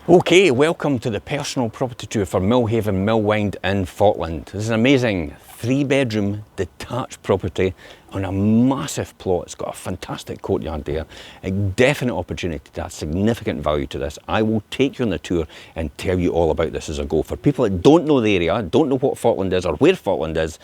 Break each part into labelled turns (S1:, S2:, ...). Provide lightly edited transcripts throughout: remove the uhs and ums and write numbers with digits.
S1: Okay, welcome to the personal property tour for Millhaven, Wynd in Falkland. This is an amazing 3-bedroom detached property on a massive plot. It's got a fantastic courtyard there, a definite opportunity to add significant value to this. I will take you on the tour and tell you all about this as I go. For people that don't know the area, don't know what Falkland is or where Falkland is,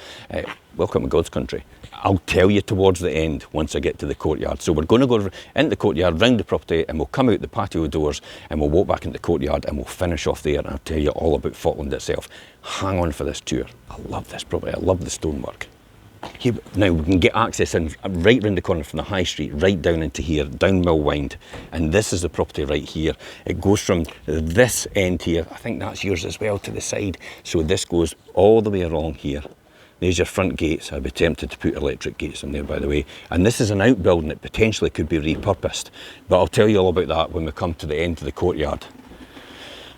S1: welcome to God's country. I'll tell you towards the end once I get to the courtyard. So we're going to go into the courtyard, round the property, and we'll come out the patio doors and we'll walk back into the courtyard and we'll finish off there, and I'll tell you all about Falkland itself. Hang on for this tour. I love this property. I love the stonework. Here, now we can get access in right round the corner from the high street, right down into here, down Wynd, and this is the property right here. It goes from this end here, I think that's yours as well, to the side. So this goes all the way along here. There's your front gates. I'd be tempted to put electric gates in there, by the way. And this is an outbuilding that potentially could be repurposed, but I'll tell you all about that when we come to the end of the courtyard.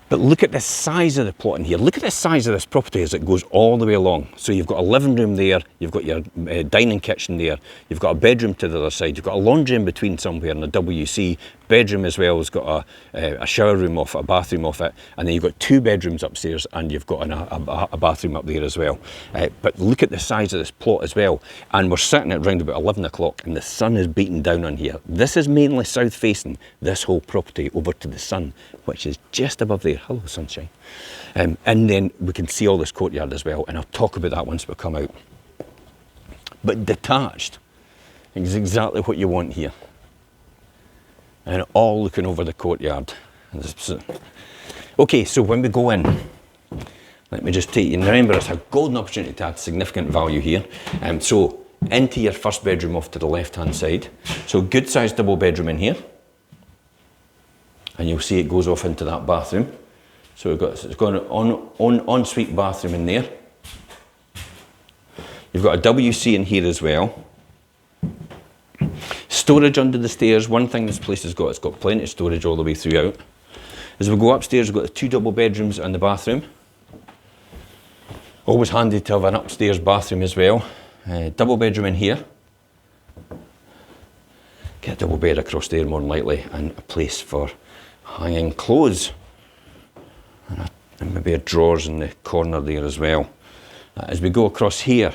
S1: But look at the size of the plot in here. Look at the size of this property as it goes all the way along. So you've got a living room there, you've got your dining kitchen there, you've got a bedroom to the other side, you've got a laundry in between somewhere and a WC. Bedroom as well has got a shower room off it, a bathroom off it, and then you've got 2 bedrooms upstairs and you've got a bathroom up there as well. But look at the size of this plot as well. And we're sitting at around about 11 o'clock and the sun is beating down on here. This is mainly south facing, this whole property over to the sun, which is just above there. Hello, sunshine. And then we can see all this courtyard as well, and I'll talk about that once we come out. But detached is exactly what you want here. And all looking over the courtyard. Okay, so when we go in, let me just take you, and remember it's a golden opportunity to add significant value here. So into your first bedroom off to the left hand side. So good sized double bedroom in here. And you'll see it goes off into that bathroom. So it's got an ensuite bathroom in there. You've got a WC in here as well. Storage under the stairs. One thing this place has got, it's got plenty of storage all the way throughout. As we go upstairs, we've got the 2 double bedrooms and the bathroom. Always handy to have an upstairs bathroom as well. Double bedroom in here. Get a double bed across there more than likely, and a place for hanging clothes. And maybe a drawers in the corner there as well. As we go across here,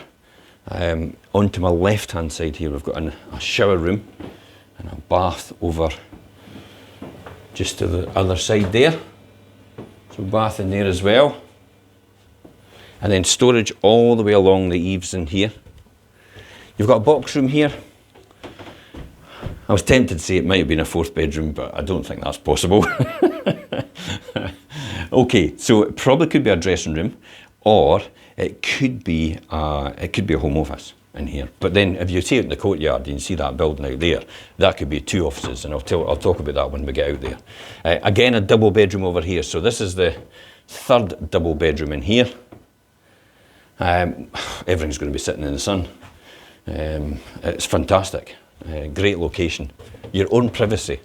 S1: onto my left hand side here, we've got a shower room and a bath over just to the other side there. So bath in there as well. And then storage all the way along the eaves in here. You've got a box room here. I was tempted to say it might have been a 4th bedroom, but I don't think that's possible. Okay, so it probably could be a dressing room, or it could be a home office in here. But then if you see it in the courtyard, you can see that building out there, that could be 2 offices, and I'll talk about that when we get out there. Again, a double bedroom over here. So this is the 3rd double bedroom in here. Everything's going to be sitting in the sun. It's fantastic. Great location. Your own privacy.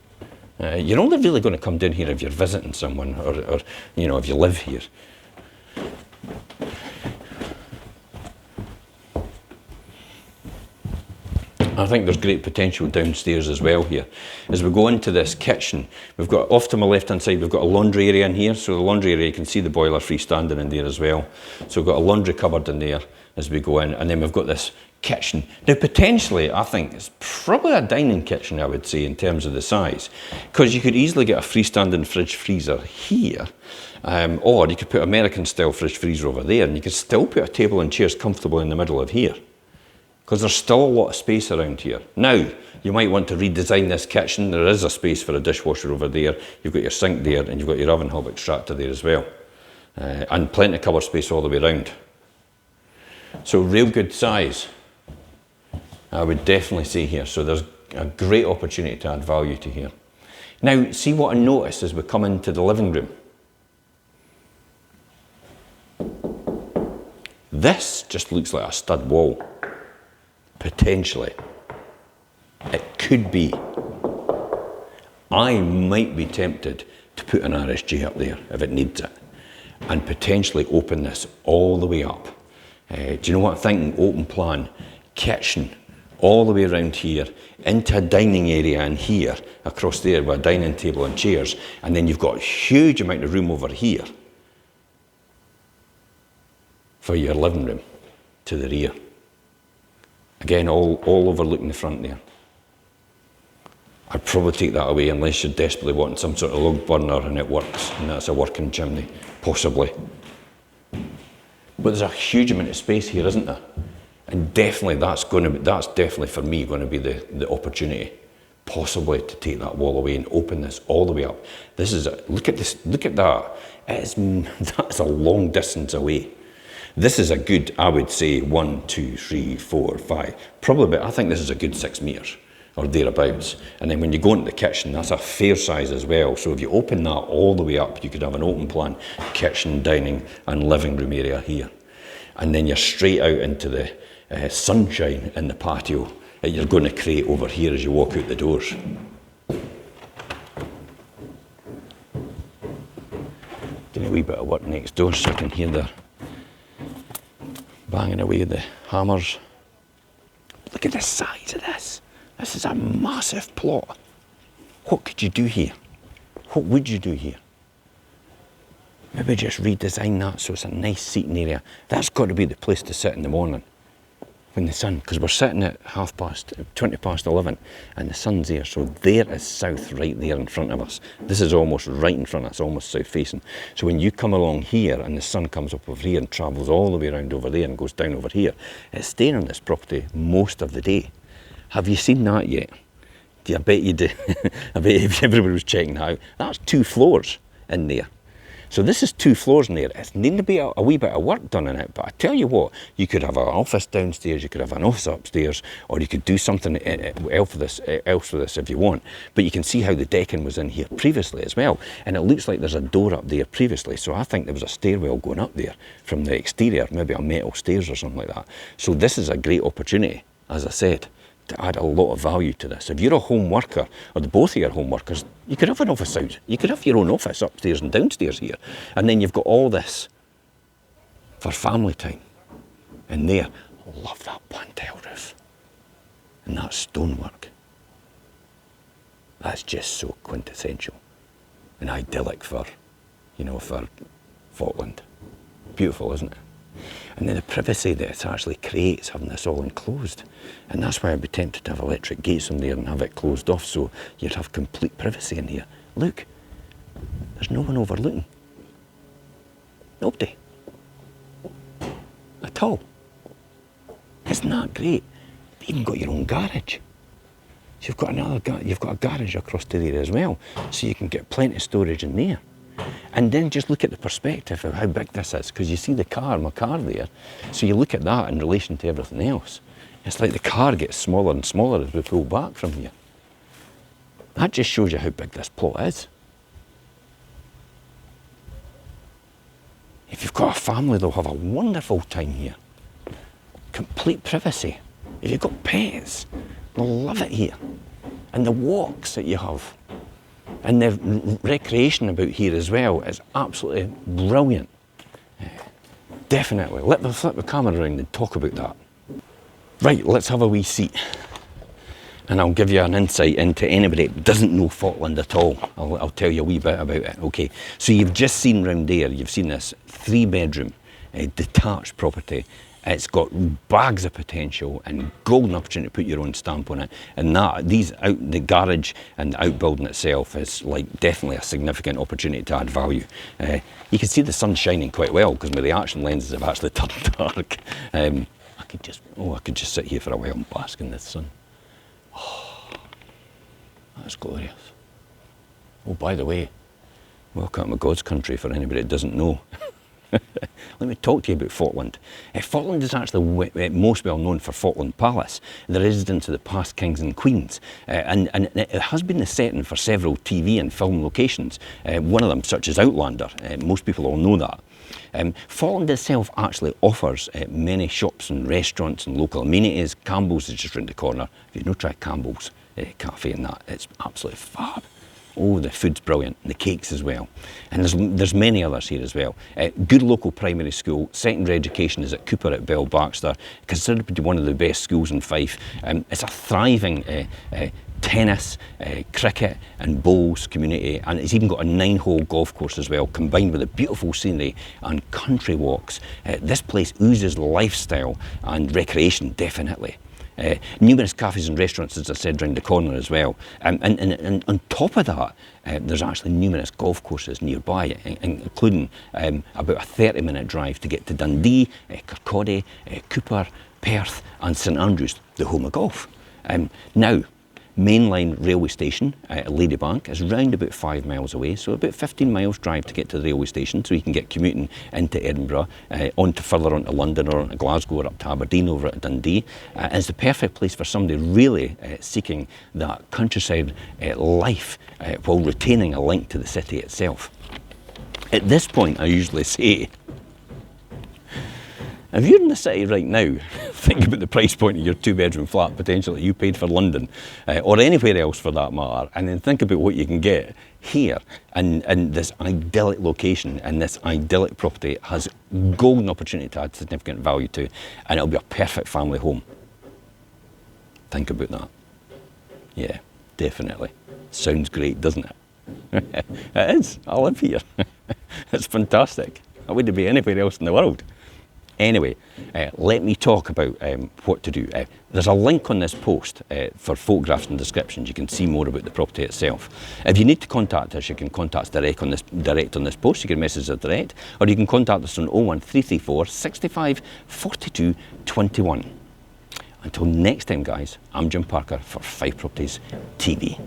S1: You're only really going to come down here if you're visiting someone, or you know, if you live here. I think there's great potential downstairs as well here. As we go into this kitchen, we've got, off to my left hand side, we've got a laundry area in here. So the laundry area, you can see the boiler freestanding in there as well. So we've got a laundry cupboard in there as we go in, and then we've got this kitchen. Now potentially, I think it's probably a dining kitchen, I would say, in terms of the size, because you could easily get a freestanding fridge freezer here, or you could put American style fridge freezer over there, and you could still put a table and chairs comfortable in the middle of here, because there's still a lot of space around here. Now, you might want to redesign this kitchen. There is a space for a dishwasher over there, you've got your sink there, and you've got your oven hob extractor there as well, and plenty of cupboard space all the way around. So real good size, I would definitely say here. So there's a great opportunity to add value to here. Now, see what I noticed as we come into the living room. This just looks like a stud wall. Potentially. It could be. I might be tempted to put an RSJ up there if it needs it, and potentially open this all the way up. Do you know what I'm thinking? Open plan, kitchen, all the way around here, into a dining area in here, across there with a dining table and chairs, and then you've got a huge amount of room over here for your living room to the rear. Again, all overlooking the front there. I'd probably take that away unless you're desperately wanting some sort of log burner and it works, and that's a working chimney, possibly. But there's a huge amount of space here, isn't there? And definitely that's definitely for me going to be the opportunity, possibly to take that wall away and open this all the way up. This is look at this, look at that. That's a long distance away. This is a good, I would say, 1, 2, 3, 4, 5, probably, I think this is a good 6 metres or thereabouts. And then when you go into the kitchen, that's a fair size as well. So if you open that all the way up, you could have an open plan kitchen, dining and living room area here. And then you're straight out into the sunshine in the patio that you're going to create over here as you walk out the doors. Doing a wee bit of work next door so I can hear the banging away the hammers. Look at the size of this. This is a massive plot. What could you do here? What would you do here? Maybe just redesign that so it's a nice seating area. That's got to be the place to sit in the morning when the sun, because we're sitting at 20 past 11 and the sun's there, so there is south right there in front of us. This is almost right in front of us, almost south facing. So when you come along here and the sun comes up over here and travels all the way around over there and goes down over here, it's staying on this property most of the day. Have you seen that yet? I bet you do. I bet if everybody was checking that out, that's 2 floors in there. So this is 2 floors in there. It's needing to be a wee bit of work done in it, but I tell you what, you could have an office downstairs, you could have an office upstairs, or you could do something else with this if you want. But you can see how the decking was in here previously as well, and it looks like there's a door up there previously, so I think there was a stairwell going up there from the exterior, maybe a metal stairs or something like that. So this is a great opportunity, as I said, to add a lot of value to this. If you're a home worker, or the both of your home workers, you could have an office out. You could have your own office upstairs and downstairs here. And then you've got all this for family time. And there, I love that pan-tile roof. And that stonework. That's just so quintessential and idyllic for, for Falkland. Beautiful, isn't it? And then the privacy that it actually creates having this all enclosed. And that's why I'd be tempted to have electric gates in there and have it closed off so you'd have complete privacy in here. Look, there's no one overlooking. Nobody. At all. Isn't that great? You've even got your own garage. So you've got a garage across to there as well, so you can get plenty of storage in there. And then just look at the perspective of how big this is, because you see my car there. So you look at that in relation to everything else. It's like the car gets smaller and smaller as we pull back from here. That just shows you how big this plot is. If you've got a family, they'll have a wonderful time here. Complete privacy. If you've got pets, they'll love it here. And the walks that you have. And the recreation about here as well is absolutely brilliant. Definitely. Let me flip the camera around and talk about that. Right, let's have a wee seat. And I'll give you an insight into anybody that doesn't know Falkland at all. I'll tell you a wee bit about it. Okay, so you've just seen round there, you've seen this 3-bedroom detached property. It's got bags of potential and golden opportunity to put your own stamp on it. And the garage and the outbuilding itself is like definitely a significant opportunity to add value. You can see the sun shining quite well because my reaction lenses have actually turned dark. I could just sit here for a while and bask in the sun. Oh, that's glorious. Oh, by the way, welcome to God's country for anybody that doesn't know. Let me talk to you about Falkland. Falkland is actually most well known for Falkland Palace, the residence of the past kings and queens, and it has been the setting for several TV and film locations, one of them such as Outlander. Most people all know that. Falkland itself actually offers many shops and restaurants and local amenities. Campbell's is just round the corner. If you've not tried Campbell's Cafe and that, it's absolutely fab. Oh, the food's brilliant, and the cakes as well. And there's many others here as well. Good local primary school, secondary education is at Cooper at Bell Baxter, considered to be one of the best schools in Fife. It's a thriving tennis, cricket and bowls community, and it's even got a 9-hole golf course as well, combined with a beautiful scenery and country walks. This place oozes lifestyle and recreation, definitely. Numerous cafes and restaurants, as I said, round the corner as well. And on top of that, there's actually numerous golf courses nearby, including about a 30-minute drive to get to Dundee, Kirkcaldy, Cooper, Perth and St Andrews, the home of golf. Now, mainline railway station at Ladybank is round about 5 miles away, so about 15 miles drive to get to the railway station, so you can get commuting into Edinburgh, further on to London or on to Glasgow or up to Aberdeen over at Dundee. And it's the perfect place for somebody really seeking that countryside life while retaining a link to the city itself. At this point, I usually say, if you're in the city right now, think about the price point of your 2-bedroom flat potentially you paid for London, or anywhere else for that matter, and then think about what you can get here in this idyllic location, and this idyllic property has golden opportunity to add significant value to, and it'll be a perfect family home. Think about that. Yeah, definitely. Sounds great, doesn't it? It is. I live here. It's fantastic. I wouldn't be anywhere else in the world. Anyway, let me talk about what to do. There's a link on this post for photographs and descriptions. You can see more about the property itself. If you need to contact us, you can contact us direct on this post. You can message us direct, or you can contact us on 01334 65 42 21. Until next time, guys, I'm Jim Parker for Fife Properties TV.